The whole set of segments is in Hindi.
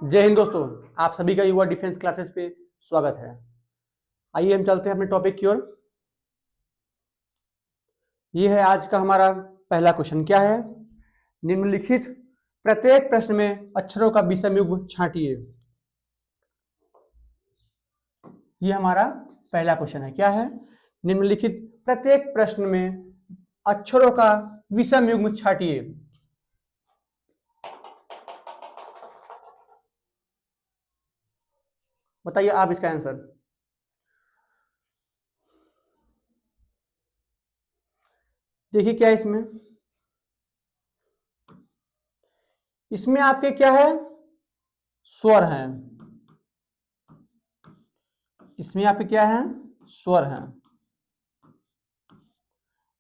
जय हिंद दोस्तों, आप सभी का युवा डिफेंस क्लासेस पे स्वागत है। आइए हम चलते हैं अपने टॉपिक की ओर। ये है आज का हमारा पहला क्वेश्चन। क्या है? निम्नलिखित प्रत्येक प्रश्न में अक्षरों का विषम युग्म छांटिए। ये हमारा पहला क्वेश्चन है। क्या है? निम्नलिखित प्रत्येक प्रश्न में अक्षरों का विषम युग्म छांटिए। बताइए आप इसका आंसर। देखिए क्या है इसमें आपके क्या है? स्वर हैं। इसमें आपके क्या है? स्वर हैं।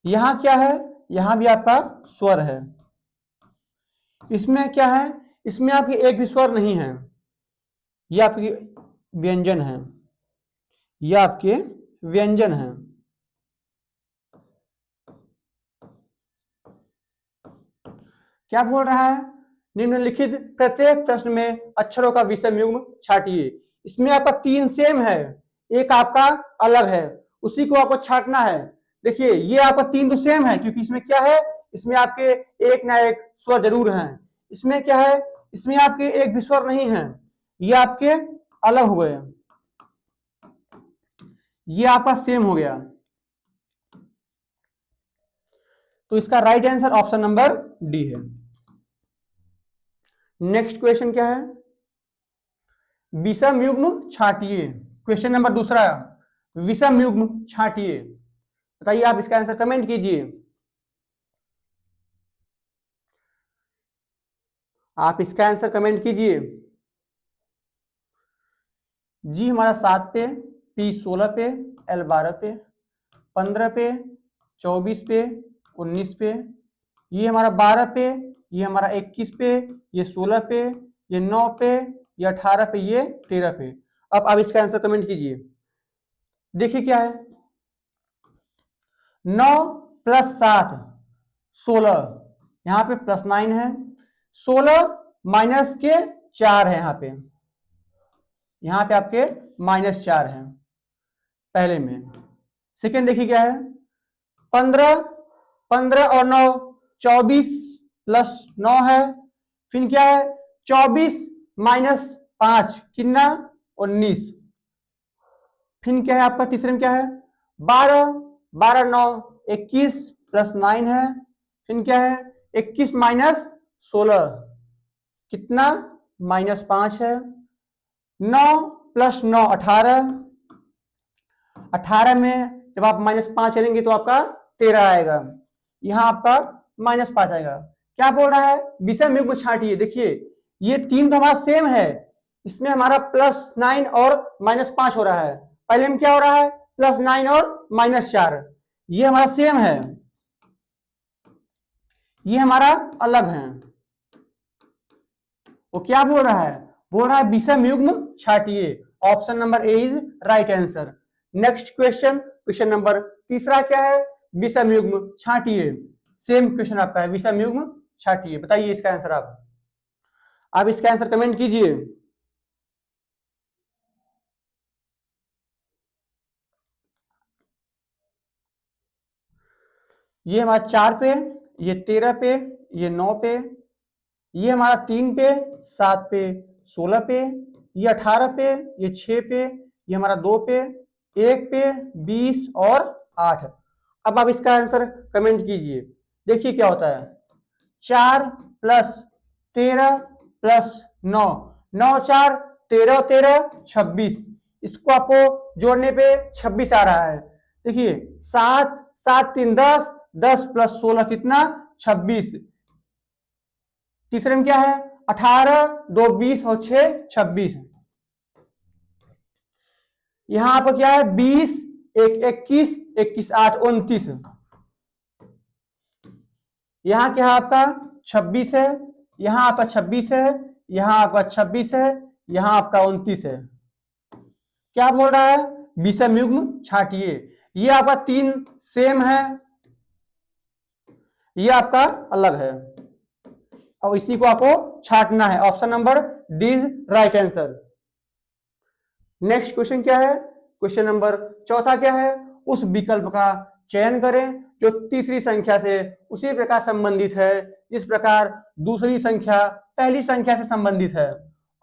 यहां क्या है? यहां भी आपका स्वर है। इसमें क्या है? इसमें आपके एक भी स्वर नहीं है। ये आपके व्यंजन है। ये आपके व्यंजन हैं। क्या बोल रहा है? निम्नलिखित प्रत्येक प्रश्न में अक्षरों का विषम युग्म छांटिए। इसमें आपका 3 सेम है, एक आपका अलग है, उसी को आपको छांटना है। देखिए ये आपका 3 तो सेम है, क्योंकि इसमें क्या है? इसमें आपके एक ना एक स्वर जरूर हैं। इसमें क्या है? इसमें आपके एक भी स्वर नहीं है। ये आपके अलग हो गए, ये आपका सेम हो गया। तो इसका right answer option number D है। नेक्स्ट क्वेश्चन क्या है? विषम युग्म छांटिए। क्वेश्चन नंबर दूसरा, विषम युग्म छांटिए। बताइए आप इसका आंसर कमेंट कीजिए। आप इसका आंसर कमेंट कीजिए। जी हमारा 7 पे, पी 16 पे, एल 12 पे, 15 पे, 24 पे, 19 पे, ये हमारा 12 पे, ये हमारा 21 पे, ये 16 पे, ये 9 पे, ये 18 पे, ये 13 पे। अब आप इसका आंसर कमेंट कीजिए। देखिए क्या है? 9 + 7 16, यहां पे +9 है। 16 माइनस के 4 है। यहां पे आपके -4 है पहले में। सेकेंड देखिए क्या है? 15 15 और 9 24 + 9 है। फिर क्या है? 24 - 5 कितना? 19। फिर क्या है आपका तीसरे में? क्या है? 12 12 9 21 + 9 है। फिर क्या है? 21 - 16 कितना? -5 है। 9 + 9 18। 18 में जब आप -5 करेंगे तो आपका 13 आएगा। यहां आपका -5 आएगा। क्या बोल रहा है? विषम युग्म छांटिए। देखिए ये 3 तो हमारा सेम है, इसमें हमारा +9 और -5 हो रहा है। पहले में क्या हो रहा है? +9 और -4। ये हमारा सेम है, ये हमारा अलग है। वो क्या बोल रहा है? बोल रहा है विषम युग्म छांटिए। Option number A is right answer. Next question, question number तीसरा क्या है? विषम युग्म छांटिए। सेम क्वेश्चन आपका है, विषम युग्म छांटिए। बताइए इसका आंसर। आप इसका आंसर कमेंट कीजिए। ये हमारा 4 पे, ये 13 पे, ये 9 पे, ये हमारा 3 पे, 7 पे, 16 पे, ये 18 पे, ये 6 पे, ये हमारा 2 पे, 1 पे, 20 और 8। अब आप इसका आंसर कमेंट कीजिए। देखिए क्या होता है? 4 + 13 + 9, 9 4 13 13 26। इसको आपको जोड़ने पे 26 आ रहा है। देखिए 7 7 3 10, 10 + 16 कितना? 26। तीसरे में क्या है? 18 2 20 और 6 26। यहां पर क्या है? 20 1 21 21 8 29। यहां क्या है आपका? 26 है। यहां आपका 26 है। यहां आपका 26 है। यहां आपका 29 है। क्या बोल रहा है? विषम युग्म छांटिए। ये आपका 3 सेम है, ये आपका अलग है और इसी को आपको छांटना है। Option number D is right answer. Next question क्या है? क्वेश्चन नंबर चौथा क्या है? उस विकल्प का चयन करें जो तीसरी संख्या से उसी प्रकार संबंधित है जिस प्रकार दूसरी संख्या पहली संख्या से संबंधित है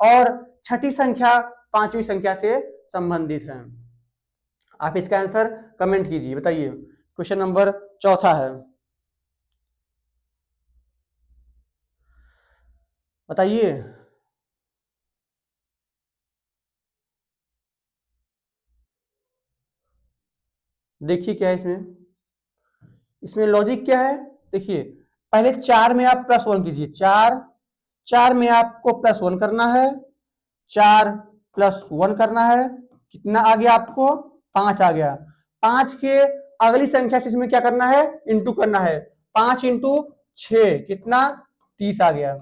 और छठी संख्या पांचवी संख्या से संबंधित है। आप इसका आंसर कमेंट कीजिए, बताइए। क्वेश्चन नंबर चौथा है, बताइए। देखिए क्या है इसमें, इसमें लॉजिक क्या है? देखिए पहले 4 में आप +1 कीजिए। 4 में आपको +1 करना है, 4 + 1 करना है। कितना आ गया आपको? 5 आ गया। 5 के अगली संख्या से इसमें क्या करना है? इंटू करना है। 5 इंटू 6 कितना? 30 आ गया।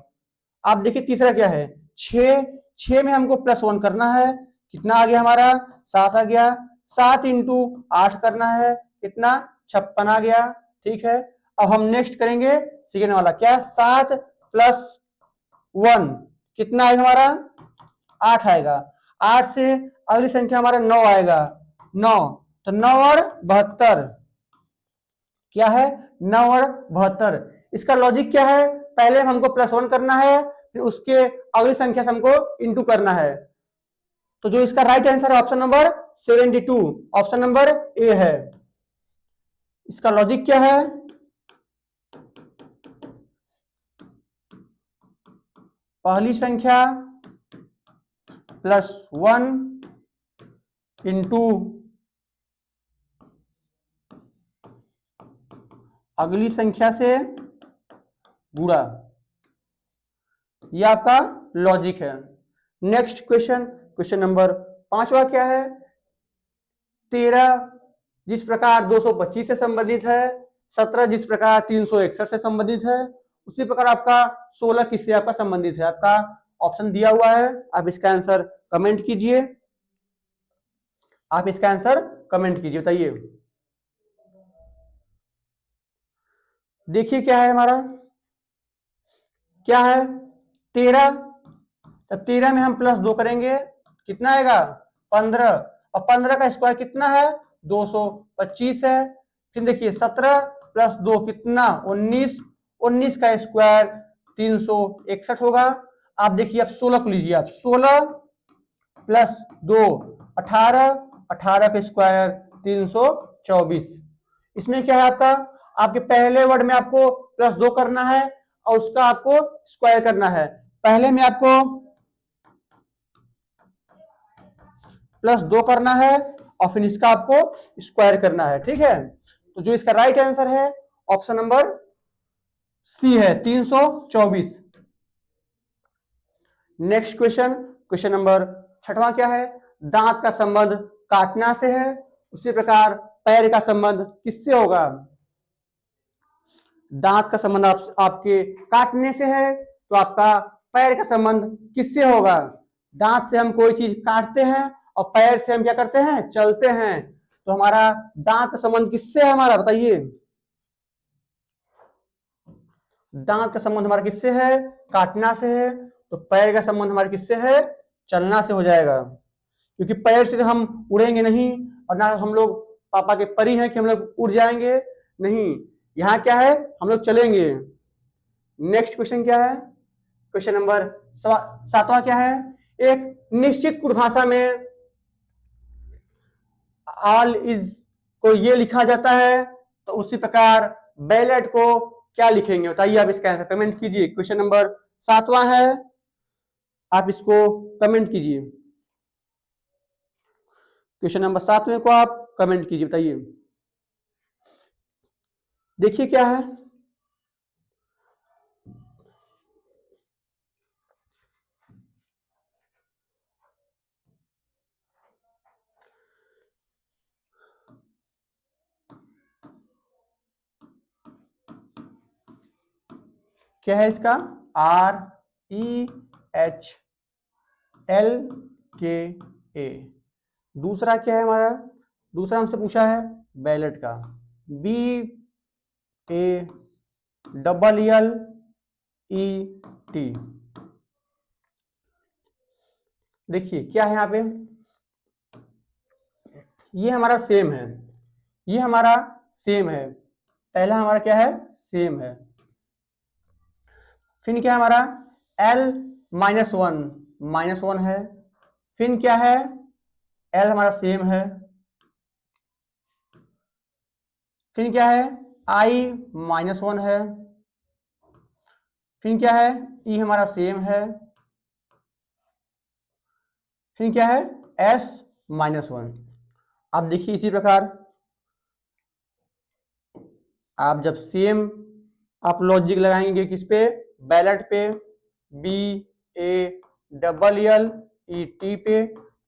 आप देखिए तीसरा क्या है? 6 में हमको +1 करना है। कितना आ गया हमारा? 7 आ गया। 7 इंटू 8 करना है। कितना? 56 आ गया। ठीक है, अब हम नेक्स्ट करेंगे सेकेंड वाला। क्या? 7 + 1 कितना आएगा हमारा? 8 आएगा। 8 से अगली संख्या हमारा 9 आएगा। 9 तो 9 और 72 क्या है? 9 और 72। इसका लॉजिक क्या है? पहले हमको +1 करना है, फिर उसके अगली संख्या से हमको इंटू करना है। तो जो इसका राइट आंसर है ऑप्शन नंबर 72, ऑप्शन नंबर ए है। इसका लॉजिक क्या है? पहली संख्या +1 इंटू अगली संख्या से गुणा, ये आपका लॉजिक है। नेक्स्ट क्वेश्चन, क्वेश्चन नंबर 5वां क्या है? 13 जिस प्रकार 225 से संबंधित है, 17 जिस प्रकार 361 से संबंधित है, उसी प्रकार आपका 16 किससे आपका संबंधित है? आपका ऑप्शन दिया हुआ है, आप इसका आंसर कमेंट कीजिए। आप इसका आंसर कमेंट कीजिए, बताइए। देखिए क्या है हमारा, क्या है? 13, तब 13 में हम +2 करेंगे, कितना आएगा? 15, और 15 का स्क्वायर कितना है? 225 है। फिर देखिए 17 + 2 कितना? 19, 19 का स्क्वायर 361 होगा। आप देखिए, आप 16 को लीजिए, आप 16 + 2 18, 18 का स्क्वायर 324। इसमें क्या है आपका? आपके पहले वर्ड में आपको +2 करना है और उसका आपको स्क्वायर करना है। पहले में आपको +2 करना है और फिर इसका आपको स्क्वायर करना है। ठीक है, तो जो इसका राइट आंसर है ऑप्शन नंबर सी है, 324। नेक्स्ट क्वेश्चन, क्वेश्चन नंबर 6वां क्या है? दांत का संबंध काटना से है, उसी प्रकार पैर का संबंध किससे होगा? दांत का संबंध आपके काटने से है, तो आपका पैर का संबंध किससे होगा? दांत से हम कोई चीज काटते हैं और पैर से हम क्या करते हैं? चलते हैं। तो हमारा दांत का संबंध किससे है हमारा? बताइए। दांत का संबंध हमारा किससे है? काटना से है। तो पैर का संबंध हमारा किससे है? चलना से हो जाएगा, क्योंकि पैर से तो हम उड़ेंगे नहीं, और ना हम लोग पापा के परी हैं कि हम लोग उड़ जाएंगे, नहीं। यहाँ क्या है? हम लोग चलेंगे। नेक्स्ट क्वेश्चन क्या है? क्वेश्चन नंबर 7वां क्या है? एक निश्चित कुट भाषा में ऑल इज को ये लिखा जाता है, तो उसी प्रकार बैलेट को क्या लिखेंगे? बताइए, आप इसका आंसर कमेंट कीजिए। क्वेश्चन नंबर 7वां है, आप इसको कमेंट कीजिए। क्वेश्चन नंबर 7वें को आप कमेंट कीजिए, बताइए। देखिए क्या है, क्या है इसका? REHLKA। दूसरा क्या है हमारा? दूसरा हमसे पूछा है बैलेट का, BALLOT। Double L E T. देखिए क्या है यहाँ पे, ये हमारा सेम है, ये हमारा सेम है, पहला हमारा क्या है, सेम है। फिर क्या है हमारा L -1 है। फिर क्या है, L हमारा सेम है। फिर क्या है, I -1 है। फिर क्या है, E हमारा सेम है। फिर क्या है, S -1। अब देखिए इसी प्रकार आप जब सेम आप लॉजिक लगाएंगे किस पे, बैलेट पे, BALLET पे।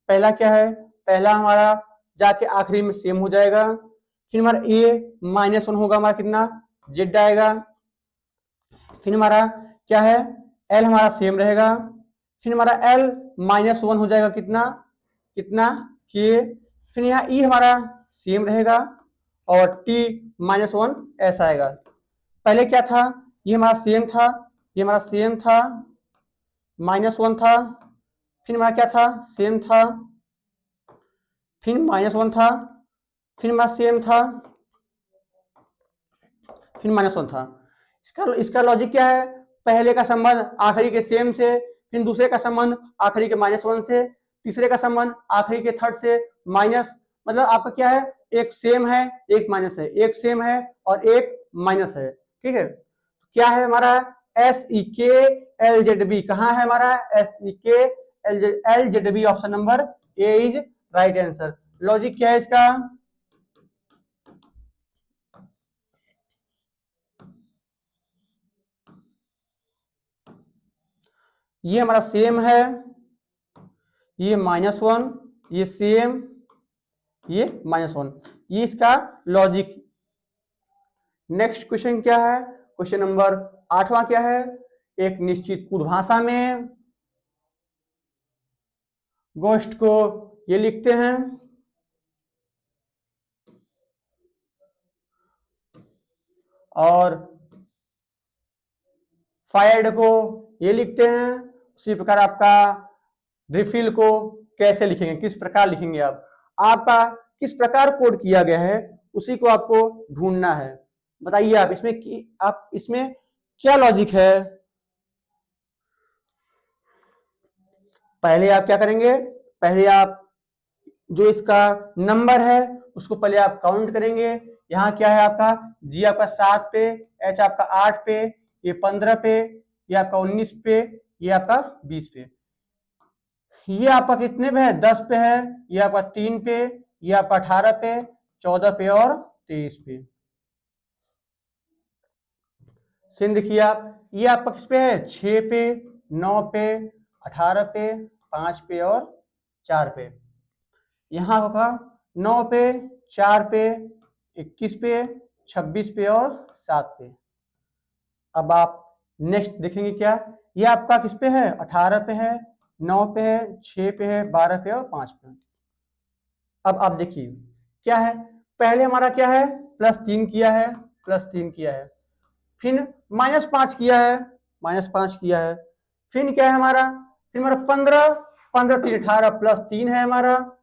पहला क्या है, पहला हमारा जाके आखिरी में सेम हो जाएगा। फिर हमारा A -1 होगा, हमारा कितना, Z आएगा। फिर हमारा क्या है, L हमारा सेम रहेगा। फिर हमारा L -1 हो जाएगा, कितना कितना K। फिर यहाँ E हमारा सेम रहेगा और T -1 ऐसा आएगा। पहले क्या था, ये हमारा सेम था, ये हमारा सेम था, -1 था। फिर हमारा क्या था, सेम था, फिर -1 था, फिर हमारा सेम था, फिर -1 था। इसका लॉजिक क्या है, पहले का संबंध आखिरी के सेम से, फिर दूसरे का संबंध आखिरी के -1 से, तीसरे का संबंध आखिरी के थर्ड से माइनस, मतलब आपका क्या है, एक सेम है एक माइनस है, एक सेम है और एक माइनस है। ठीक है, क्या है हमारा SEKLZB, कहाँ है हमारा SEKLZB, option number A is right answer. Logic क्या है इसका, ये हमारा सेम है, ये -1, ये सेम, ये -1, ये इसका लॉजिक। नेक्स्ट क्वेश्चन क्या है, क्वेश्चन नंबर 8वां क्या है, एक निश्चित भाषा में गोष्ठ को ये लिखते हैं और फायर्ड को ये लिखते हैं। उसी प्रकार आपका रिफिल को कैसे लिखेंगे, किस प्रकार लिखेंगे आप, आपका किस प्रकार कोड किया गया है उसी को आपको ढूंढना है। बताइए आप इसमें आप इसमें क्या लॉजिक है। पहले आप क्या करेंगे, पहले आप जो इसका नंबर है उसको पहले आप काउंट करेंगे। यहाँ क्या है आपका, जी आपका 7 पे, एच आपका 8 पे, ये 15 पे, ये आपका 19 पे, ये आपका 20 पे। ये आपका कितने पे है, 10 पे है, ये आपका 3 पे, ये आपका 18 पे, 14 पे और 23 पे। सिन देखिए आप, ये आपका किस पे है, 6 पे, 9 पे, 18 पे, 5 पे और 4 पे। यहाँ होगा 9 पे, 4 पे, 21 पे, 26 पे और 7 पे। अब आप नेक्स्ट देखेंगे क्या, ये आपका किस पे है, 18 पे है, 9 पे है, 6 पे है, 12 पे और 5 पे। अब आप देखिए क्या है, पहले हमारा क्या है, +3 किया है, +3 किया है, फिर -5 किया है, -5 किया है, फिर क्या है हमारा, फिर हमारा 15, 15 3 18 +3 है हमारा,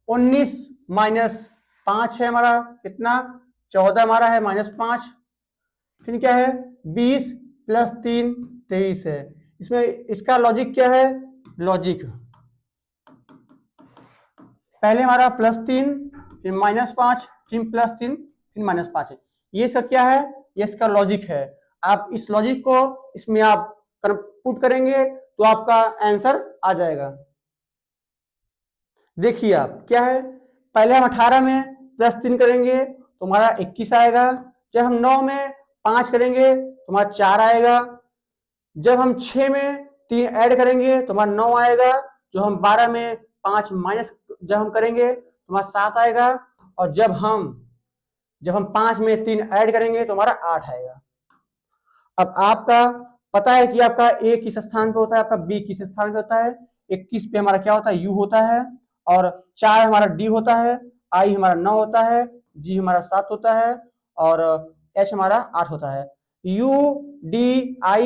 19 -5 है हमारा, कितना 14 हमारा है, -5। फिर क्या है 20 +3 23 है। इसमें इसका लॉजिक क्या है, लॉजिक पहले हमारा +3, फिर -5, फिर +3, फिर -5 है। ये सब क्या है, ये इसका लॉजिक है। आप इस लॉजिक को इसमें आप पुट करेंगे तो आपका आंसर आ जाएगा। देखिए आप क्या है, पहले हम 18 में +3 करेंगे तो हमारा 21 आएगा। जब हम 9 में 5 करेंगे तो हमारा 4 आएगा। जब हम 6 में 3 ऐड करेंगे तो हमारा 9 आएगा। जो हम 12 में 5 माइनस जब हम करेंगे तो हमारा 7 आएगा। और जब हम 5 में 3 ऐड करेंगे तो हमारा 8 आएगा। अब आपका पता है कि आपका ए किस स्थान पे होता है, आपका बी किस स्थान पे होता है। 21 पे हमारा क्या होता है, यू होता है, और 4 हमारा डी होता है, आई हमारा 9 होता है, जी हमारा 7 होता है और एच हमारा 8 होता है। UDIGH,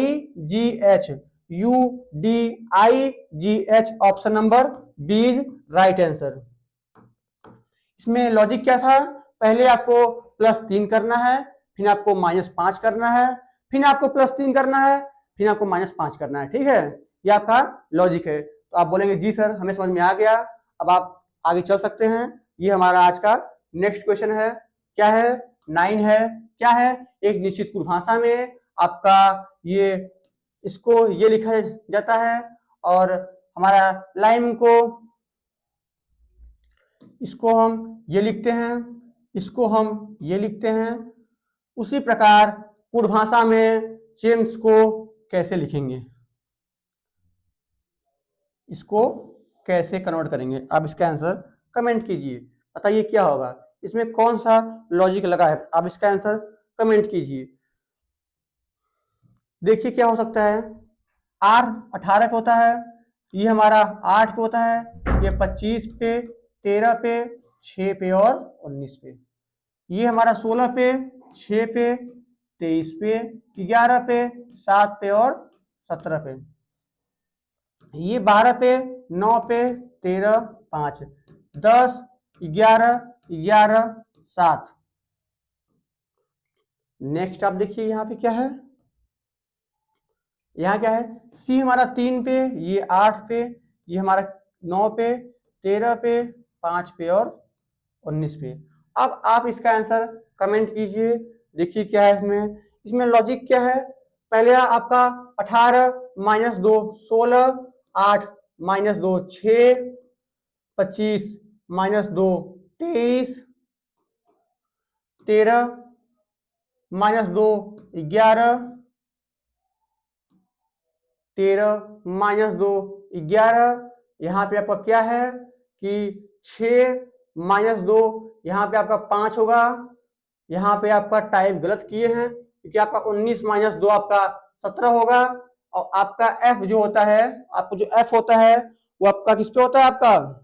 UDIGH, option number B is right answer. इसमें लॉजिक क्या था, पहले आपको +3 करना है, फिर आपको -5 करना है, फिर आपको +3 करना है, फिर आपको -5 करना है। ठीक है, ये आपका लॉजिक है। तो आप बोलेंगे जी सर हमें समझ में आ गया, अब आप आगे चल सकते हैं। ये हमारा आज का नेक्स्ट क्वेश्चन है, क्या है 9 है, क्या है, एक निश्चित भाषा में आपका ये इसको ये लिखा जाता है और हमारा लाइन को इसको हम ये लिखते हैं, इसको हम ये लिखते हैं। उसी प्रकार कुड भाषा में चेम्स को कैसे लिखेंगे, इसको कैसे कन्वर्ट करेंगे, आप इसका आंसर कमेंट कीजिए, बताइए क्या होगा, इसमें कौन सा लॉजिक लगा है, आप इसका आंसर कमेंट कीजिए। देखिए क्या हो सकता है, R 18 पे होता है, ये हमारा 8 पे होता है, ये 25 पे, 13 पे, 6 पे और 19 पे, ये हमारा 16 पे, 6 पे, 23 पे, 11 पे, 7 पे और 17 पे, ये 12 पे, 9 पे, 13, 5, 10, 11, 11, 7। नेक्स्ट आप देखिए यहाँ पे क्या है, यहाँ क्या है, सी हमारा 3 पे, ये 8 पे, ये हमारा 9 पे, 13 पे, 5 पे और 19 पे। अब आप इसका आंसर कमेंट कीजिए, देखिए क्या है इसमें, इसमें लॉजिक क्या है, पहले आपका 18 -2 16, 8 -2 6, 25 -2 23, 13 -2 11, 13 -2 11, यहाँ पे आपका क्या है कि 6 -2, यहाँ पे आपका 5 होगा, यहाँ पे आपका टाइप गलत किए हैं क्योंकि आपका 19 -2 आपका 17 होगा, और आपका एफ जो होता है, आपको जो एफ होता है वो आपका किस पे होता है, आपका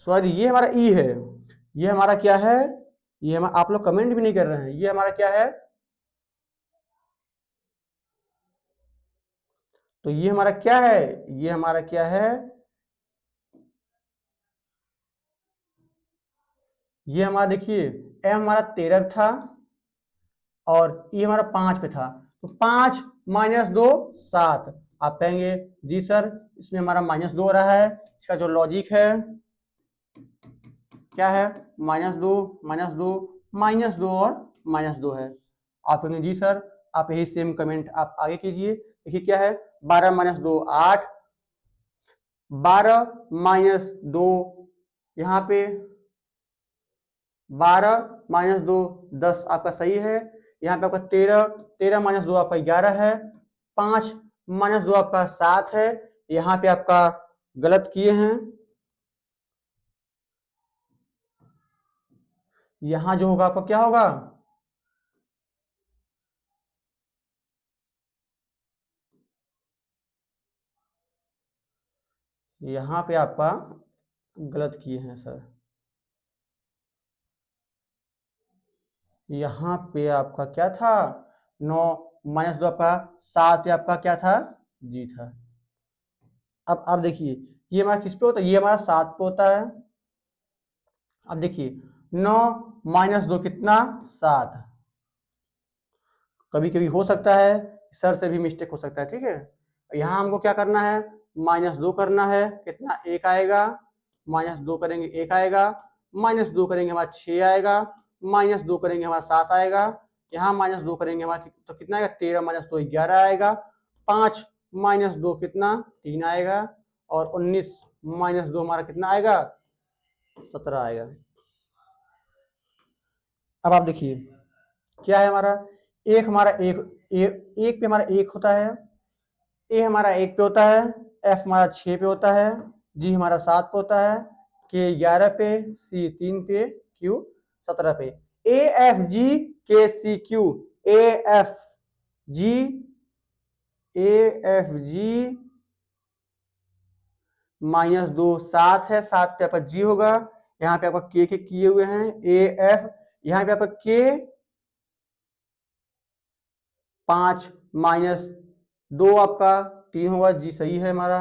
सॉरी ये हमारा ई है, ये हमारा क्या है, ये हम आप लोग कमेंट भी नहीं कर रहे हैं, ये हमारा क्या है, तो ये हमारा क्या है, ये हमारा क्या है, ये हमारा देखिए एम हमारा 13 था और ये हमारा 5 पे था, तो 5 -2 7, आप कहेंगे जी सर इसमें हमारा -2 हो रहा है, इसका जो लॉजिक है क्या है, -2 -2 -2 और -2 है। आप कहेंगे जी सर आप यही सेम कमेंट आप आगे कीजिए, देखिए क्या है, 12 -2 8, 12 -2 यहाँ पे 12 -2 10 आपका सही है, यहाँ पे आपका 13 -2 आपका 11 है, 5 -2 आपका 7 है, यहाँ पे आपका गलत किए हैं, यहाँ जो होगा आपका क्या होगा, यहाँ पे आपका गलत किए हैं सर, यहाँ पे आपका क्या था 9 -2 आपका 7 पे आपका क्या था, जी था। अब आप देखिए ये हमारा किस पे होता है, ये हमारा 7 पे होता है, अब देखिए 9 -2 कितना 7, कभी कभी हो सकता है सर से भी मिस्टेक हो सकता है, ठीक है, यहाँ हमको क्या करना है, -2 करना है, कितना 1 आएगा, -2 करेंगे 1 आएगा, -2 करेंगे हमारा 6 आएगा, -2 करेंगे हमारा 7 आएगा, यहाँ -2 करेंगे हमारा तो कितना आएगा, 13 -2 11 आएगा, 5 -2 कितना 3 आएगा, और 19 -2 हमारा कितना आएगा 17 आएगा। अब आप देखिए क्या है हमारा, एक पे हमारा 1 होता है, ए हमारा 1 पे होता है, एफ हमारा 6 पे होता है, जी हमारा 7 पे होता है, के 11 पे, सी 3 पे, क्यू 17 पे, ए F G K C Q, A F G, A F G -2 7 है, 7 पे आपका जी होगा, यहाँ पे आपका के किए हुए हैं ए एफ, यहाँ पे आपका के 5 माइनस 2 आपका 3 होगा, जी सही है हमारा।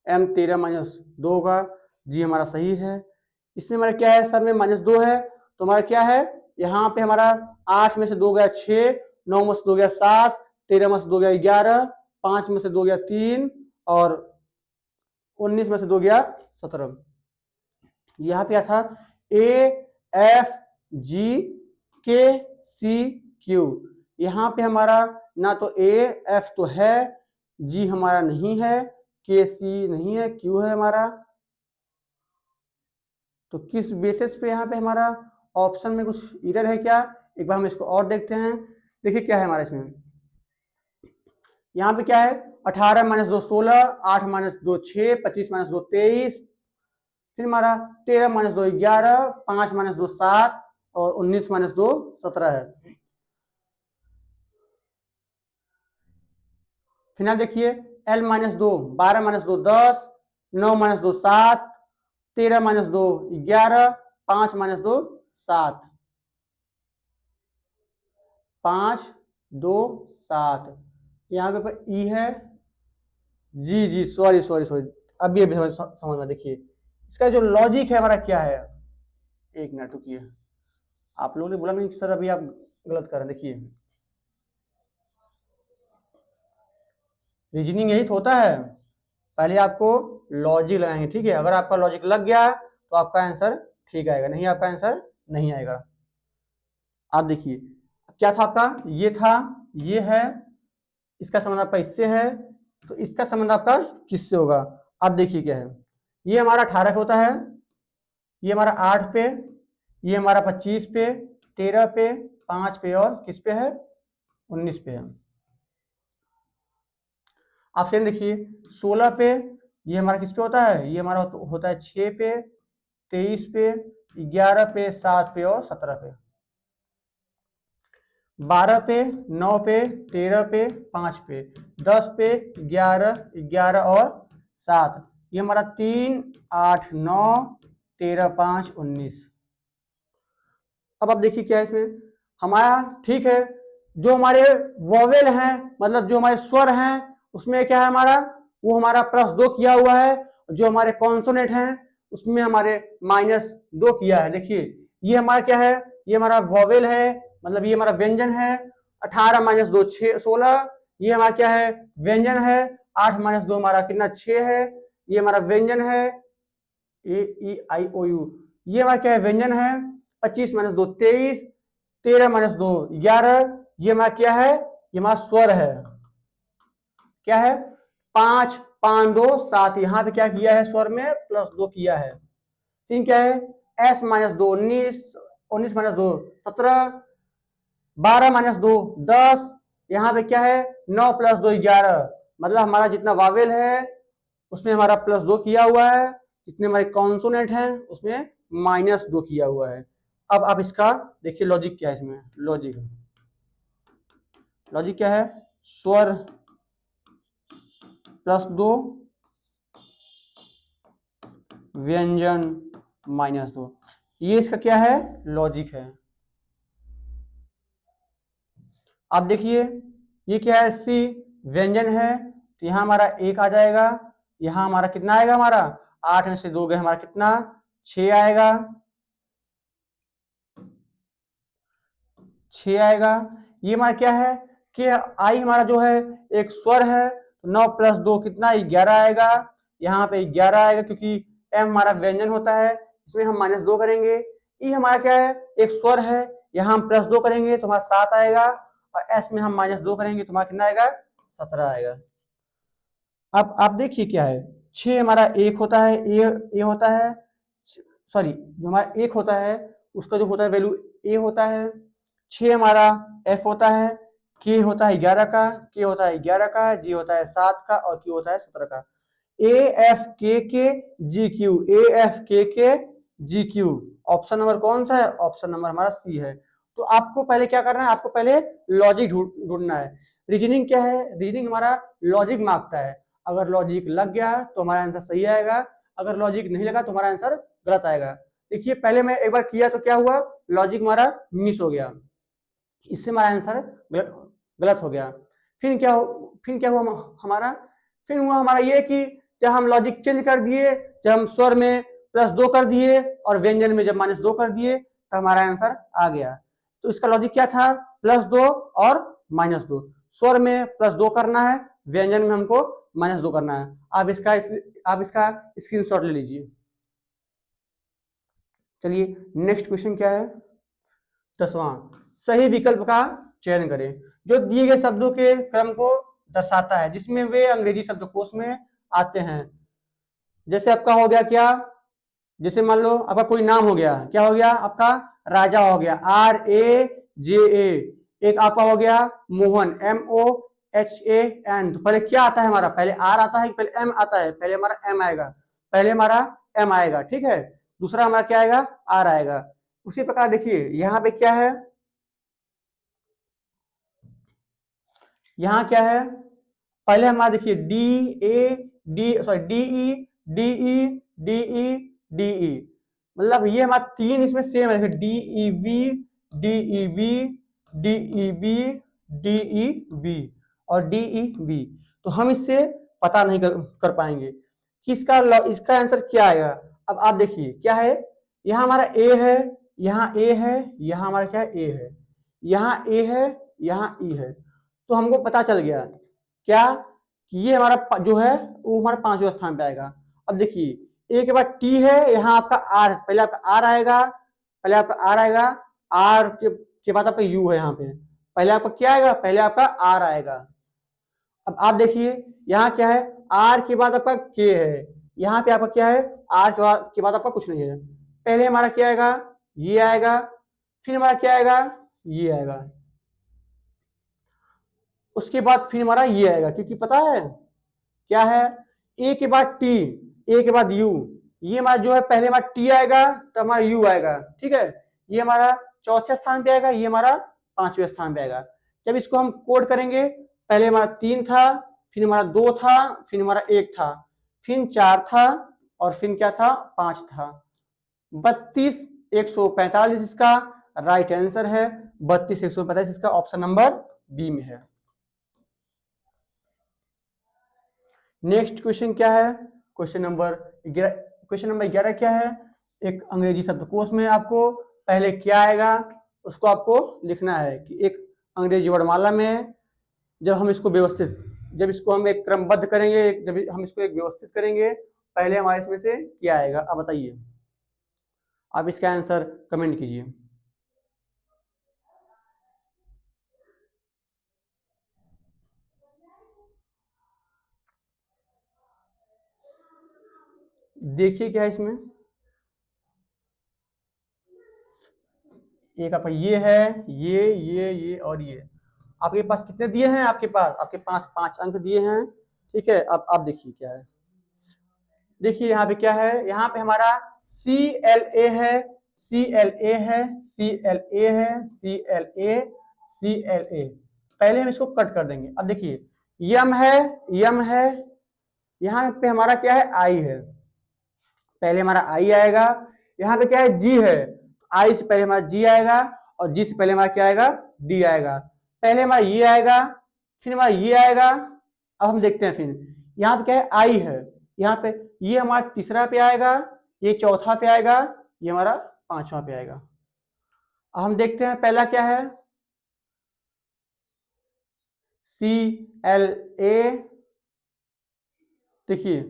एम 13 माइनस 2 होगा, जी हमारा सही है। इसमें हमारा क्या है सर में -2 है, तो हमारा क्या है यहाँ पे हमारा 8 में से 2 गया 6, 9 में से 2 गया 7, 13 में से 2 गया 11, 5 में से 2 गया 3 और 19 में से 2 गया 17। यहाँ पे था ए F G K C Q, यहाँ पे हमारा ना तो ए एफ तो है, जी हमारा नहीं है, के सी नहीं है, क्यू है हमारा। तो किस बेसिस पे यहाँ पे हमारा ऑप्शन में कुछ इरर है क्या, एक बार हम इसको और देखते हैं। देखिए क्या है हमारा इसमें, यहाँ पे क्या है 18 माइनस 2 16, 8 माइनस 2 6, 25 माइनस 2 23, फिर हमारा 13 माइनस 2 11, 5 माइनस 2 7 और 19 माइनस 2 17 है। फिर आप देखिए L minus 2 12 minus 2 10, 9 minus 2 7, 13 minus 2 11, 5 minus 2 7, 5 2 7, यहाँ पे ई है, जी जी सॉरी सॉरी सॉरी, अभी अभी समझ में। देखिए इसका जो लॉजिक है हमारा क्या है, एक मिनट रुकिए, आप लोगों ने बोला नहीं सर अभी आप गलत कर रहे हैं। देखिए रीजनिंग यही तो होता है, पहले आपको लॉजिक लगाएंगे, ठीक है। अगर आपका लॉजिक लग गया तो आपका आंसर ठीक आएगा, नहीं आपका आंसर नहीं आएगा। आप देखिए क्या था आपका, ये था, ये है, इसका संबंध आपका इससे है, तो इसका संबंध आपका किससे होगा। अब देखिए क्या है, ये हमारा 18 पे होता है, ये हमारा 8 पे, ये हमारा 25 पे, 13 पे, 5 पे और किस पे है 19 पे है। आप सेम देखिए 16 पे, ये हमारा किस पे होता है, ये हमारा होता है 6 पे, 23 पे, 11 पे, 7 पे और 17 पे। 12 पे, 9 पे, 13 पे, 5 पे, 10 पे, 11, 11 और 7, ये हमारा 3 8 9 13 5 19। अब आप देखिए क्या है इसमें हमारा, ठीक है, जो हमारे वोवेल हैं मतलब जो हमारे स्वर हैं उसमें क्या है हमारा, वो हमारा +2 किया हुआ है, जो हमारे कॉन्सोनेंट हैं उसमें हमारे -2 किया है। देखिए ये हमारा क्या है, ये हमारा वोवेल है, मतलब ये हमारा व्यंजन है। 18 माइनस 2 16, ये हमारा क्या है व्यंजन है। 8 माइनस 2 हमारा कितना 6 है, ये हमारा व्यंजन है। ए ई आई ओ यू, ये हमारा क्या है व्यंजन है। 25 माइनस 2 23, 13 माइनस 2 11, ये हमारा क्या है, ये हमारा स्वर है। क्या है 5 5 2 7, यहाँ पे क्या किया है स्वर में +2 किया है। तीन क्या है s माइनस 2 19, 19 माइनस 2 17, 12 माइनस 2 10, यहाँ पे क्या है 9 + 2 11, मतलब हमारा जितना वावेल है उसमें हमारा +2 किया हुआ है, जितने हमारे कॉन्सोनेंट हैं उसमें -2 किया हुआ है। अब आप इसका देखिए लॉजिक क्या है इसमें, लॉजिक लॉजिक क्या है, स्वर +2 व्यंजन -2, ये इसका क्या है लॉजिक है। आप देखिए ये क्या है सी व्यंजन है, तो यहां हमारा 1 आ जाएगा, यहां हमारा कितना आएगा, हमारा 8 में से 2 गए हमारा कितना 6 आएगा, 6 आएगा। ये हमारा क्या है कि आई हमारा जो है एक स्वर है, 9 + 2 कितना 11 आएगा, यहाँ पे 11 आएगा क्योंकि एम हमारा व्यंजन होता है, इसमें हम -2 करेंगे। ई हमारा क्या है एक स्वर है, यहाँ हम +2 करेंगे तो हमारा 7 आएगा, और एस में हम -2 करेंगे तो हमारा कितना आएगा 17 आएगा। अब आप देखिए क्या है 6 हमारा 1 होता है, ए होता है, सॉरी जो हमारा 1 होता है उसका जो होता है वैल्यू ए होता है। 6 हमारा एफ होता है, के होता है 11 का, के होता है 11 का, जी होता है 7 का और क्यू होता है 17 का। ए एफ के जी क्यू, ए एफ के जी क्यू, ऑप्शन नंबर कौन सा है, ऑप्शन नंबर हमारा सी है। तो आपको पहले क्या करना है, आपको पहले लॉजिक ढूंढना है। रीजनिंग क्या है, रीजनिंग हमारा लॉजिक मांगता है, अगर लॉजिक लग गया तो हमारा आंसर सही आएगा, अगर लॉजिक नहीं लगा तो हमारा आंसर गलत आएगा। देखिए पहले मैं एक बार किया तो क्या हुआ, लॉजिक हमारा मिस हो गया, इससे हमारा आंसर गलत हो गया। फिर क्या हुआ हमारा, फिर हुआ हमारा ये कि जब हम लॉजिक चेंज कर दिए, जब हम स्वर में +2 कर दिए और व्यंजन में जब -2 कर दिए तो हमारा आंसर आ गया। तो इसका लॉजिक क्या था, +2 और -2, स्वर में +2 करना है, व्यंजन में हमको -2 करना है। आप इसका स्क्रीनशॉट ले लीजिए। चलिए नेक्स्ट क्वेश्चन क्या है, 10वां, सही विकल्प का चयन करें जो दिए गए शब्दों के क्रम को दर्शाता है जिसमें वे अंग्रेजी शब्दकोश में आते हैं। जैसे आपका हो गया क्या, जैसे मान लो आपका कोई नाम हो गया, क्या हो गया आपका, राजा हो गया, RAJA, एक आपका हो गया मोहन, MOHAN। तो पहले क्या आता है हमारा, पहले R आता है कि पहले M आता है, पहले हमारा M आएगा, पहले हमारा M आएगा, ठीक है, दूसरा हमारा क्या आएगा, R आएगा। उसी प्रकार देखिए यहाँ पे क्या है, यहाँ क्या है, पहले हमारा देखिए DE, मतलब ये हमारा 3 इसमें सेम है, DEB और DEB। तो हम इससे पता नहीं कर पाएंगे कि इसका आंसर क्या आएगा। अब आप देखिए क्या है, यहाँ हमारा A है, यहाँ A है, यहाँ हमारा क्या है, A है, यहाँ A है, यहाँ E है। तो हमको पता चल गया क्या कि ये हमारा जो है वो हमारा 5वें स्थान पे आएगा। अब देखिए A के बाद T है, यहाँ आपका R, पहले आपका R आएगा, पहले आपका R आएगा, R के बाद आपका U है, यहाँ पे पहले आपका क्या आएगा, पहले आपका R आएगा। अब आप देखिए यहाँ क्या है, R के बाद आपका K है, यहाँ पे आपका क्या है, R के बाद आपका कुछ नहीं है, पहले हमारा क्या आएगा, ये आएगा, फिर हमारा क्या आएगा, ये आएगा, उसके बाद फिर हमारा ये आएगा, क्योंकि पता है क्या है, A के बाद T, A के बाद U, ये हमारा जो है पहले हमारा T आएगा तो हमारा U आएगा, ठीक है, ये हमारा 4थे स्थान पे आएगा, ये हमारा 5वें स्थान पे आएगा। जब इसको हम कोड करेंगे, पहले हमारा 3 था, फिर हमारा 2 था, फिर हमारा 1 था, फिर 4 था और फिर क्या था, 5 था। 32,145 इसका राइट आंसर है, 32,145 इसका ऑप्शन नंबर बी में है। नेक्स्ट क्वेश्चन क्या है, क्वेश्चन नंबर 11 क्या है, एक अंग्रेजी शब्दकोश में आपको पहले क्या आएगा उसको आपको लिखना है कि एक अंग्रेजी वर्णमाला में जब इसको हम एक क्रमबद्ध करेंगे, जब हम इसको एक व्यवस्थित करेंगे, पहले हमारे इसमें से क्या आएगा। अब बताइए, आप इसका आंसर कमेंट कीजिए। देखिए क्या है इसमें, एक आपका ये है, ये और ये आपके पास कितने दिए हैं, आपके पास 5 अंक दिए हैं, ठीक है। अब आप देखिए क्या है, देखिए यहाँ पे क्या है, यहाँ पे हमारा CLA है, CLA है, CLA है, CLA, CLA, पहले हम इसको कट कर देंगे। अब देखिए यम है, यहाँ पे हमारा क्या है, I है, पहले हमारा I आएगा, यहाँ पे क्या है, G है, I से पहले हमारा G आएगा और G से पहले हमारा क्या आएगा, D आएगा, पहले हमारा ये आएगा, फिर हमारा ये आएगा। अब हम देखते हैं, फिर यहाँ पे क्या है, I है, यहाँ पे ये हमारा तीसरा पे आएगा, ये चौथा पे आएगा, ये हमारा 5वां पे आएगा। अब हम देखते हैं पहला क्या है, CLA, देखिए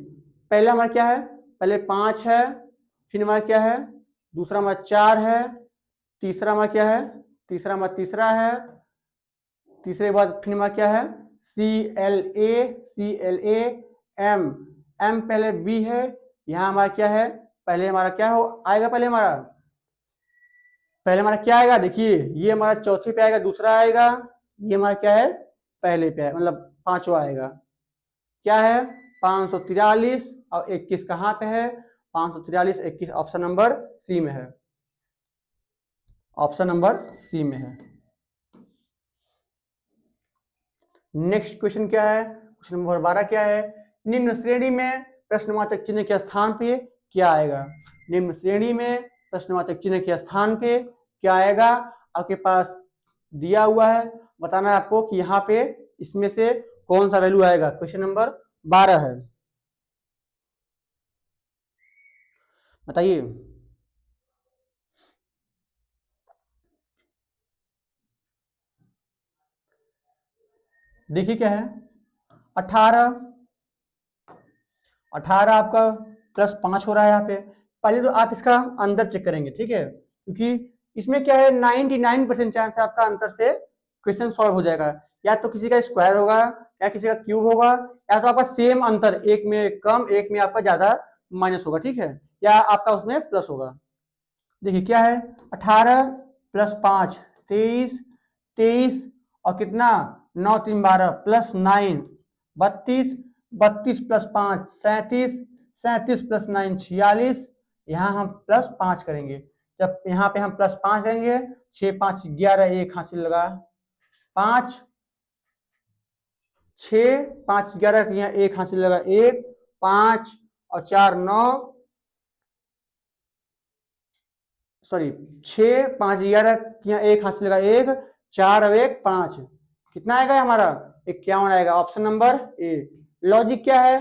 पहला हमारा क्या है, पहले 5 है, फिर हमारा क्या है, दूसरा हमारा 4 है, तीसरा हमारा क्या है, तीसरा हमारा तीसरा है, तीसरे के बाद फिर हमारा क्या है, CLA, M पहले B है, यहाँ हमारा क्या है, पहले हमारा क्या हो आएगा, पहले हमारा क्या आएगा, देखिए ये हमारा चौथे पे आएगा, दूसरा आएगा, ये हमारा क्या है, पहले पे है, मतलब 5वां आएगा, क्या है 543 और 21 कहाँ पे है, 543 21 ऑप्शन नंबर सी में है, ऑप्शन नंबर सी में है। नेक्स्ट क्वेश्चन क्या है, क्वेश्चन नंबर 12 क्या है, निम्न श्रेणी में प्रश्नवाचक चिन्ह के स्थान पे क्या आएगा। निम्न श्रेणी में प्रश्नवाचक चिन्ह के स्थान पे क्या आएगा, आपके पास दिया हुआ है, बताना है आपको कि यहाँ पे इसमें से कौन सा वैल्यू आएगा। क्वेश्चन नंबर 12 है, बताइए। देखिए क्या है, 18 18 आपका +5 हो रहा है यहाँ पे। पहले तो आप इसका अंतर चेक करेंगे, ठीक है, क्योंकि इसमें क्या है 99% चांस है आपका अंतर से क्वेश्चन सॉल्व हो जाएगा। या तो किसी का स्क्वायर होगा, या किसी का क्यूब होगा, या तो आपका सेम अंतर, एक में कम एक में आपका ज्यादा माइनस होगा, ठीक है, या आपका उसमें प्लस होगा। देखिए क्या है, 18 + 5 23, 23 और कितना 9 3 12 +9 32, 32 + 5 37, 37 + 9 46। यहाँ हम +5 करेंगे, जब यहाँ पे हम +5 करेंगे 6 5 11, एक हासिल लगा 5, 6 5 11 यहाँ एक हासिल लगा 1, 5 और 4 9, सॉरी 6 5 11 यहाँ एक हाथ से लगा 1, 4 और 1 5, कितना आएगा हमारा 51 आएगा। ऑप्शन नंबर ए। लॉजिक क्या है,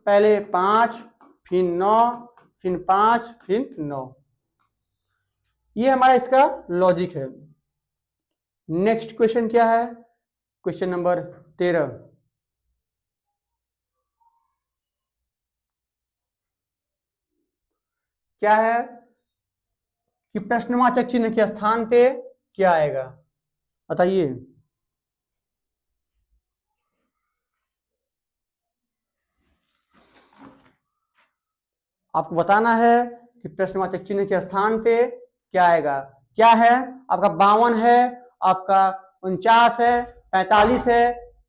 पहले 5 फिर 9 फिर 5 फिर 9, ये हमारा इसका लॉजिक है। नेक्स्ट क्वेश्चन क्या है, क्वेश्चन नंबर 13। क्या है कि प्रश्नवाचक चिन्ह के स्थान पे क्या आएगा, बताइए। आपको बताना है कि प्रश्नवाचक चिन्ह के स्थान पे क्या आएगा। क्या है आपका 52 है, आपका 49 है, 45 है,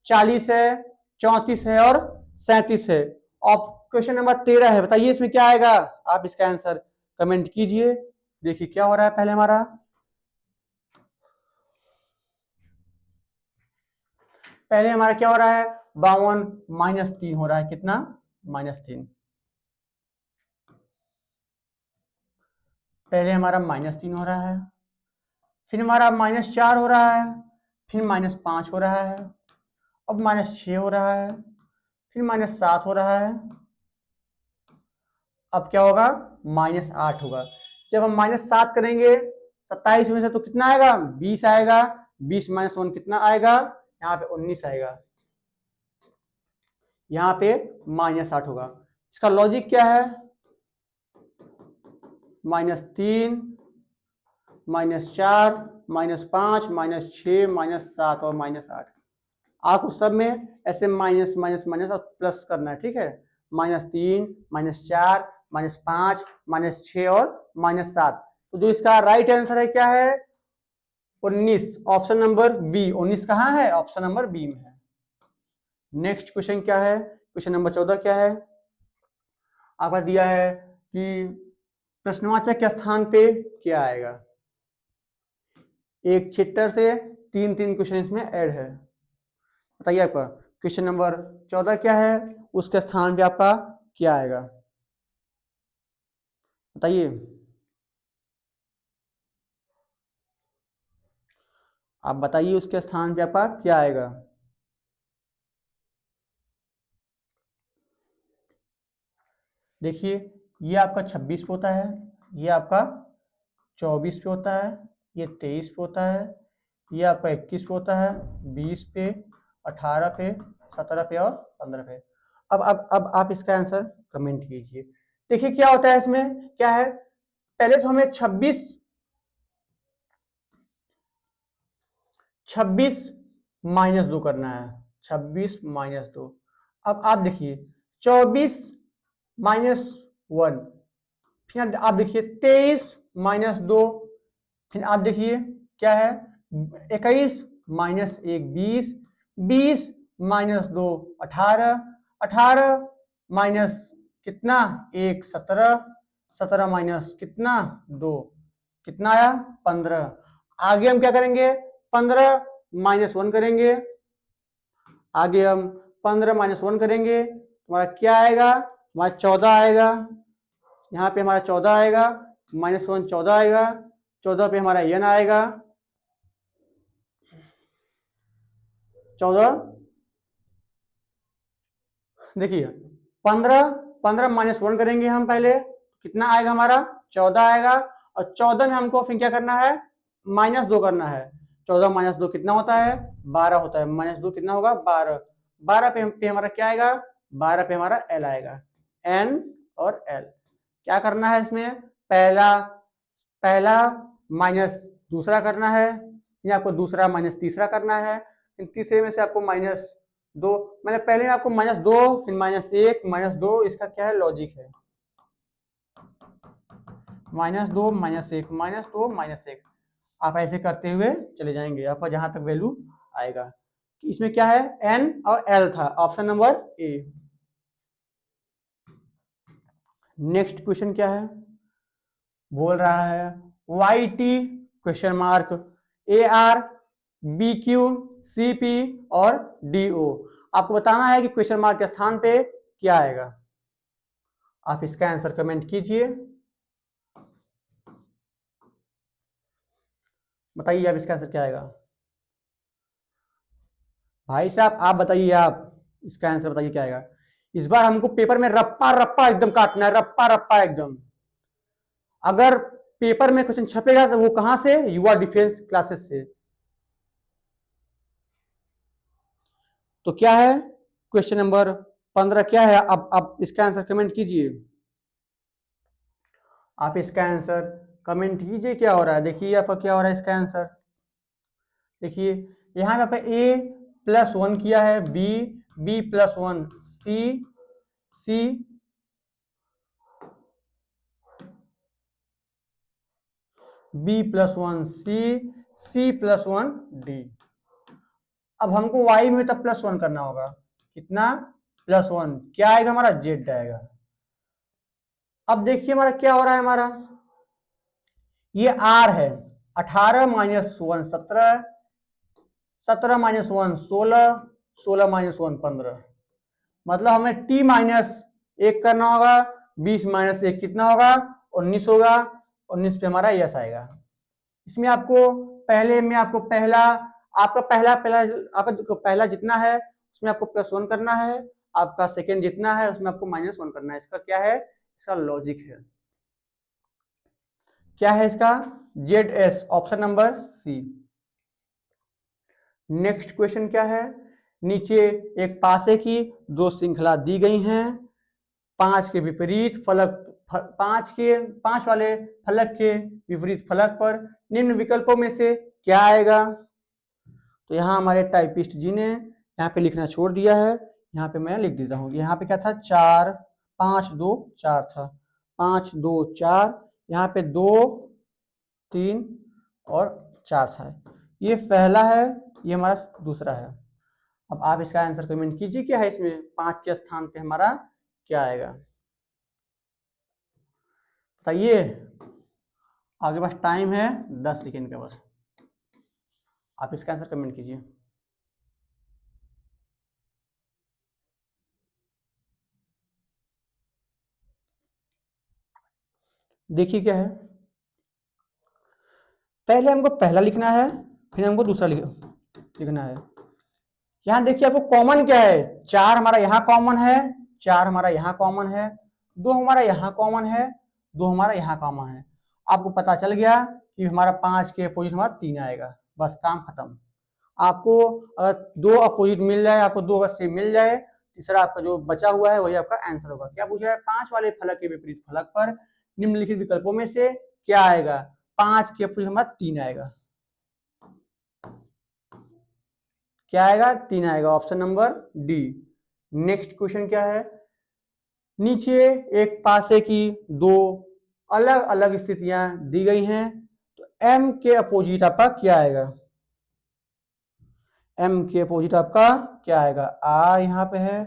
40 है, 34 है और 37 है। और क्वेश्चन नंबर 13 है, बताइए इसमें क्या आएगा। आप इसका आंसर कमेंट कीजिए। देखिए क्या हो रहा है, पहले हमारा क्या हो रहा है, 52 -3 हो रहा है, कितना -3। पहले हमारा -3 हो रहा है, फिर हमारा -4 हो रहा है, फिर -5 हो रहा है, अब -6 हो रहा है, फिर -7 हो रहा है, अब क्या होगा -8 होगा। जब हम -7 करेंगे 27 में से तो कितना आएगा 20 आएगा, 20 - 1 कितना आएगा, यहाँ पे 19 आएगा, यहाँ पे -8 होगा। इसका लॉजिक क्या है, -3 -4 -5 -6 -7 और -8। आपको सब में ऐसे माइनस माइनस माइनस और प्लस करना है, ठीक है। -3 -4 -5 -6 और -7। तो जो इसका राइट आंसर है क्या है 19, ऑप्शन नंबर बी। 19 कहाँ है, ऑप्शन नंबर बी में है। नेक्स्ट क्वेश्चन क्या है, क्वेश्चन नंबर 14 क्या है, आपका दिया है कि प्रश्नवाचक के स्थान पे क्या आएगा। एक चैप्टर से 3 क्वेश्चन इसमें ऐड है। बताइए आपका क्वेश्चन नंबर 14 क्या है, उसके स्थान पे आपका क्या आएगा, बताइए। आप बताइए उसके स्थान पे आपका क्या आएगा। देखिए ये आपका 26 पे होता है, ये आपका 24 पे होता है, ये 23 पे होता है, ये आपका 21 पे होता है, 20 पे, 18 पे, 17 पे और 15 पे। अब आप इसका आंसर कमेंट कीजिए। देखिए क्या होता है इसमें, क्या है पहले तो हमें 26 -2 करना है, 26 -2। अब आप देखिए 24 -1, फिर आप देखिए 23 -2, फिर आप देखिए क्या है 21 -1 20, 20 -2 18, 18 माइनस कितना 1 17, 17 माइनस कितना 2, कितना आया 15। आगे हम क्या करेंगे 15 -1 करेंगे, आगे हम 15 -1 करेंगे, तुम्हारा क्या आएगा हमारा 14 आएगा, यहाँ पे हमारा 14 आएगा, -1 14 आएगा, 14 पे हमारा n आएगा, 14 देखिए 15 -1 करेंगे हम पहले, कितना आएगा हमारा 14 आएगा, और 14 में हमको फिर क्या करना है, -2 करना है। 14 -2 कितना होता है, 12 होता है। -2 कितना होगा, 12। 12 पे हमारा क्या आएगा, 12 पे हमारा l आएगा, n और l। क्या करना है इसमें, पहला माइनस दूसरा करना है, या आपको दूसरा माइनस तीसरा करना है। तीसरे में से आपको -2, मतलब पहले में आपको -2 फिर -1 -2, इसका क्या है लॉजिक है, -2 -1 -2 -1। आप ऐसे करते हुए चले जाएंगे, आपका जहां तक वैल्यू आएगा। इसमें क्या है, n और l था, option number A. Next question क्या है, बोल रहा है Y T question mark AR BQ CP और DO। आपको बताना है कि क्वेश्चन मार्क के स्थान पे क्या आएगा। आप इसका आंसर कमेंट कीजिए, बताइए आप इसका आंसर क्या आएगा। भाई साहब आप बताइए, आप इसका आंसर बताइए क्या आएगा। इस बार हमको पेपर में रप्पा रप्पा एकदम काटना है, रप्पा रप्पा एकदम। अगर पेपर में क्वेश्चन छपेगा तो वो कहां से, युवा डिफेंस क्लासेस से। तो क्या है क्वेश्चन नंबर 15 क्या है, अब आप इसका आंसर कमेंट कीजिए। आप इसका आंसर कमेंट कीजिए, क्या हो रहा है, देखिए आपका क्या हो रहा है इसका आंसर। देखिए यहां पे आपका A+1 किया है, B+1 C B+1 C+1 D। अब हमको y में तो +1 करना होगा, कितना +1, क्या आएगा हमारा z आएगा। अब देखिए हमारा क्या हो रहा है, हमारा ये r है, 18 - 1 17, 17 - 1 16, 16 - 1 15, मतलब हमें t-1 करना होगा। 20 - 1 कितना होगा, 19 होगा। 19 पे हमारा यस आएगा। इसमें आपको पहले में आपको आपका पहला जितना है उसमें आपको +1 करना है, आपका सेकेंड जितना है उसमें आपको -1 करना है। इसका क्या है, इसका लॉजिक है, क्या है इसका, ZS, option number C. Next question क्या है, नीचे एक पासे की दो श्रृंखला दी गई हैं, 5 के विपरीत फलक, 5 वाले फलक के विपरीत फलक पर निम्न विकल्पों में से क्या आएगा। तो यहाँ हमारे टाइपिस्ट जी ने यहाँ पे लिखना छोड़ दिया है, यहाँ पे मैं लिख देता हूँ। यहाँ पे क्या था, 4 5 2 4 था, 5 2 4, यहाँ पे 2 3 और 4 था। ये पहला है, ये हमारा दूसरा है। अब आप इसका आंसर कमेंट कीजिए, क्या है इसमें 5 के स्थान पे हमारा क्या आएगा, बताइए। आगे बस टाइम है 10 सेकेंड का बस, आप इसका आंसर कमेंट कीजिए। देखिए क्या है, पहले हमको पहला लिखना है, फिर हमको दूसरा लिखना है। यहां देखिए आपको कॉमन क्या है, 4 हमारा यहाँ कॉमन है, 4 हमारा यहाँ कॉमन है, 2 हमारा यहाँ कॉमन है, 2 हमारा यहाँ कॉमन है। आपको पता चल गया कि हमारा 5 के अपोजिट हमारा 3 आएगा, बस काम खत्म। आपको अगर 2 अपोजिट मिल जाए, आपको 2 अगर सेम मिल जाए, तीसरा आपका जो बचा हुआ है वही आपका आंसर होगा। क्या पूछ रहा है, 5 वाले फलक के विपरीत फलक पर निम्नलिखित विकल्पों में से क्या आएगा। 5 के अपोजिट हमारा 3 आएगा, क्या आएगा, 3 आएगा, option number D. Next question क्या है, नीचे एक पासे की दो अलग अलग स्थितियां दी गई हैं, तो m के अपोजिट आपका क्या आएगा, m के अपोजिट आपका क्या आएगा। r यहाँ पे है,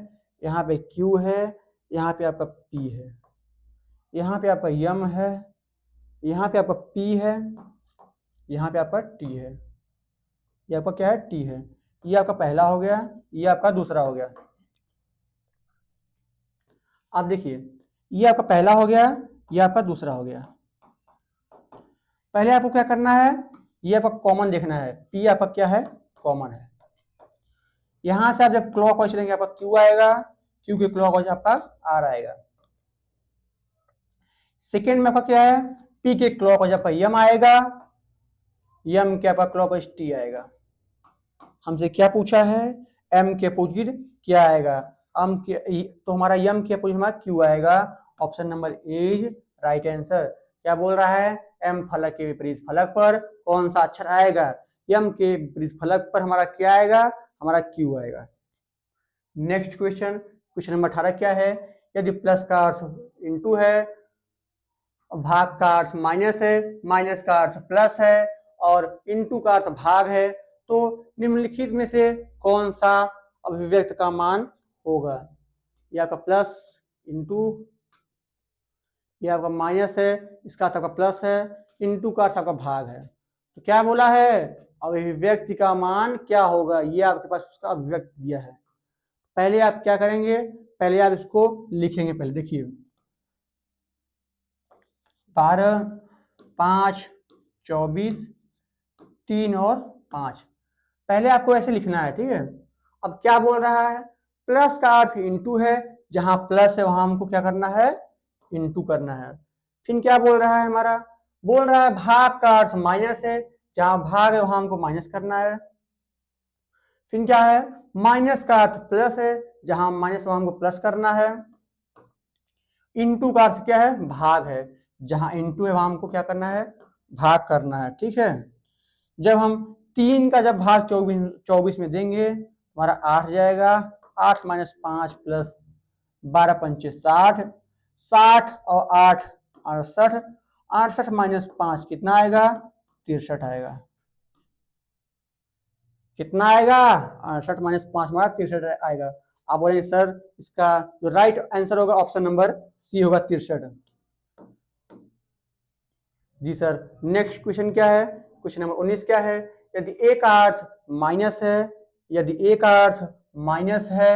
यहाँ पे q है, यहाँ पे आपका p है, यहाँ पे आपका m है, यहाँ पे आपका p है, यहाँ पे आपका t है, ये आपका क्या है, t है। ये आपका पहला हो गया, ये आपका दूसरा हो गया। आप देखिए, ये आपका पहला हो गया, ये आपका दूसरा हो गया। पहले आपको क्या करना है, ये आपका कॉमन देखना है, पी आपका क्या है, कॉमन है। यहां से आप जब क्लॉकवाइज चलेंगे आपका क्यू आएगा, क्यू के क्लॉकवाइज आपका आर आएगा। सेकेंड में आपका क्या है, पी के क्लॉकवाइज आपका यम आएगा, यम के आपका क्लॉकवाइज टी आएगा। हमसे क्या पूछा है, एम के अपोजिट क्या आएगा, एम के तो हमारा यम के अपोजिट हमारा क्यू आएगा। Option number is right answer. क्या बोल रहा है, एम फलक के विपरीत फलक पर कौन सा अक्षर आएगा, यम के विपरीत फलक पर हमारा क्या आएगा, हमारा क्यू आएगा। नेक्स्ट क्वेश्चन, क्वेश्चन नंबर 18 क्या है, यदि प्लस का अर्थ इंटू है, भाग का अर्थ माइनस है, माइनस का अर्थ प्लस है और इंटू का अर्थ भाग है, तो निम्नलिखित में से कौन सा अभिव्यक्त का मान होगा। ये आपका प्लस इंटू, ये आपका माइनस है, इसका अर्थ आपका प्लस है, इंटू का अर्थ आपका भाग है। तो क्या बोला है, अभिव्यक्ति का मान क्या होगा, ये आपके पास उसका अभिव्यक्ति दिया है। पहले आप क्या करेंगे, पहले आप इसको लिखेंगे। पहले देखिए 12, 5, 24, 3 और 5, पहले आपको ऐसे लिखना है, ठीक है। अब क्या बोल रहा है, प्लस का अर्थ इंटू है, जहां प्लस है वहां हमको क्या करना है, इंटू करना है। फिर क्या बोल रहा है हमारा, बोल रहा है भाग का अर्थ माइनस है, जहां भाग है वहां हमको माइनस करना है। फिर क्या है, माइनस का अर्थ प्लस है, जहां माइनस वहां हमको प्लस करना है। इंटू का अर्थ क्या है, भाग है, जहां इंटू है वहां हमको क्या करना है, भाग करना है, ठीक है। जब हम 3 का जब भाग 24 में देंगे, हमारा 8 जाएगा, 8 माइनस 5 प्लस 12 पंचे 60, 60 और 8 68, 68 माइनस 5 कितना आएगा, 63 आएगा। कितना आएगा, 68 माइनस 5 हमारा 63 आएगा। आप बोलेंगे सर इसका जो राइट आंसर होगा ऑप्शन नंबर सी होगा 63। जी सर। नेक्स्ट क्वेश्चन क्या है, क्वेश्चन नंबर 19 क्या है, यदि ए का अर्थ माइनस है, यदि ए का अर्थ माइनस है,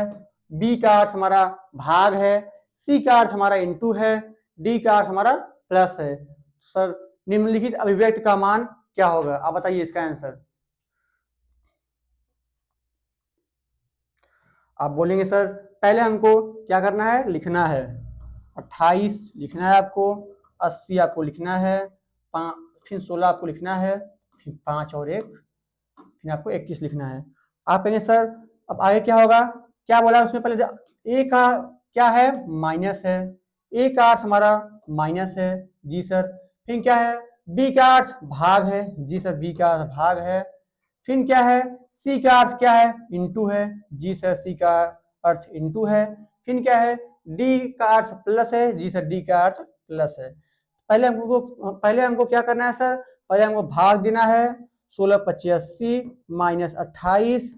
बी का अर्थ हमारा भाग है, सी का अर्थ हमारा इंटू है, डी का अर्थ हमारा प्लस है, सर निम्नलिखित अभिव्यक्ति का मान क्या होगा, आप बताइए इसका आंसर। आप बोलेंगे सर पहले हमको क्या करना है, लिखना है 28 लिखना है आपको, 80 आपको लिखना है, फिर 16 आपको लिखना है, फिर 5 और 1, फिर आपको 21 लिखना है। आप कहेंगे सर अब आगे क्या होगा, क्या बोला उसमें, पहले ए का क्या है, माइनस है, ए का अर्थ हमारा माइनस है, जी सर। फिर क्या है, बी का अर्थ भाग है, जी सर, बी का अर्थ भाग है। फिर क्या है, सी का अर्थ क्या है, इंटू है, जी सर, सी का अर्थ इंटू है। फिर क्या है, डी का अर्थ प्लस है, जी सर, डी का अर्थ प्लस है। पहले हमको क्या करना है सर, पहले हमको भाग देना है, 16 25 80 माइनस 28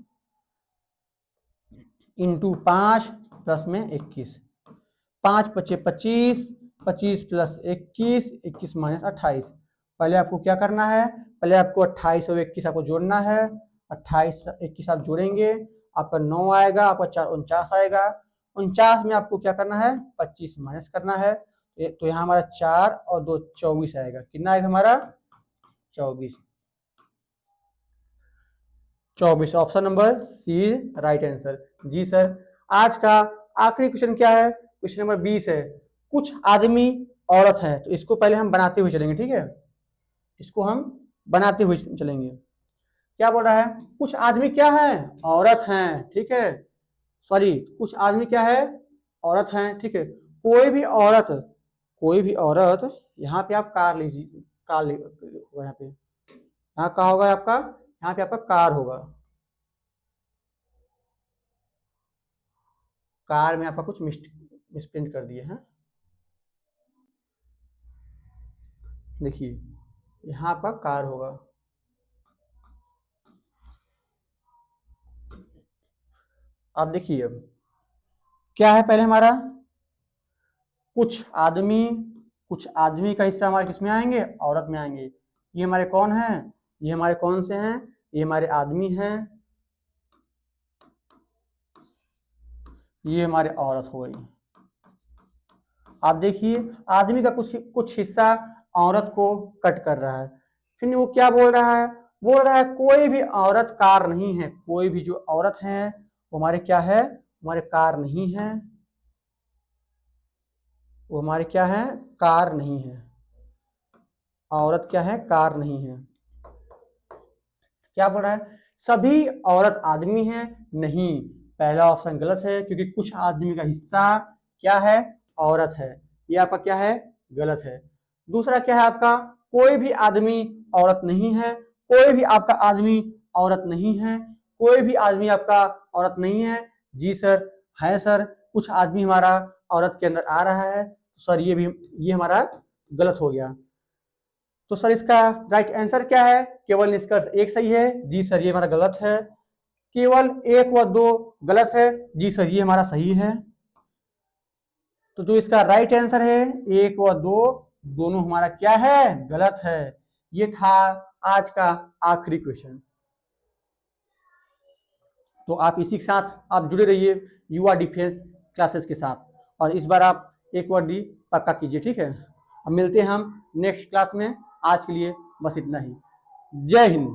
इंटू 5 प्लस में 21, 5 25 25, 25 प्लस 21, 21 माइनस 28। पहले आपको क्या करना है, पहले आपको 28 और 21 आपको जोड़ना है, 28 21 आप जोड़ेंगे, आपका 9 आएगा, आपका 4 49 आएगा, 49 में आपको क्या करना है, 25 माइनस करना है, तो यहाँ हमारा 4 और 2 24 आएगा, कितना आएगा हमारा 24। 24 option number C right answer. जी सर। आज का आखिरी क्वेश्चन क्या है, क्वेश्चन नंबर 20 है, कुछ आदमी औरत है, तो इसको पहले हम बनाते हुए चलेंगे, ठीक है, इसको हम बनाते हुए चलेंगे। क्या बोल रहा है, कुछ आदमी क्या है, औरत हैं, ठीक है, सॉरी कुछ आदमी क्या है, औरत हैं, ठीक है। कोई भी औरत, कोई भी औरत, यहाँ पे आप कार लीजिए, कार यहाँ पे, यहाँ क्या होगा आपका, यहाँ पे आपका कार होगा, कार में आपका कुछ मिसप्रिंट कर दिए हैं, देखिए यहाँ आपका कार होगा। आप देखिए अब क्या है, पहले हमारा कुछ आदमी, कुछ आदमी का हिस्सा हमारे किस में आएंगे, औरत में आएंगे। ये हमारे कौन हैं, ये हमारे कौन से हैं, ये हमारे आदमी हैं, ये हमारे औरत हो गई। आप देखिए आदमी का कुछ कुछ हिस्सा औरत को कट कर रहा है। फिर वो क्या बोल रहा है? बोल रहा है कोई भी औरत कार नहीं है, कोई भी जो औरत है वो हमारे क्या है? हमारे कार नहीं है, वो हमारे क्या है? कार नहीं है। औरत क्या है? कार नहीं है। क्या बोल रहा है? सभी औरत आदमी है? नहीं, पहला ऑप्शन गलत है, क्योंकि कुछ आदमी का हिस्सा क्या है? औरत है। ये आपका क्या है? गलत है। दूसरा क्या है आपका? कोई भी आदमी औरत नहीं है, कोई भी आपका आदमी औरत नहीं है, कोई भी आदमी आपका औरत नहीं है। जी सर, है सर, कुछ आदमी हमारा औरत के अंदर आ रहा है। सर ये हमारा गलत हो गया। तो सर इसका राइट आंसर क्या है? केवल निष्कर्ष एक सही है। जी सर ये हमारा गलत है। केवल 1 व 2 गलत है। जी सर ये हमारा सही है। तो जो इसका राइट आंसर है 1 व 2 दोनों हमारा क्या है? गलत है। ये था आज का आखिरी क्वेश्चन। तो आप इसी के साथ आप जुड़े रहिए युवा डिफेंस क्लासेस के साथ, और इस बार आप एक वर्दी पक्का कीजिए, ठीक है? अब मिलते हैं हम नेक्स्ट क्लास में। आज के लिए बस इतना ही। जय हिंद।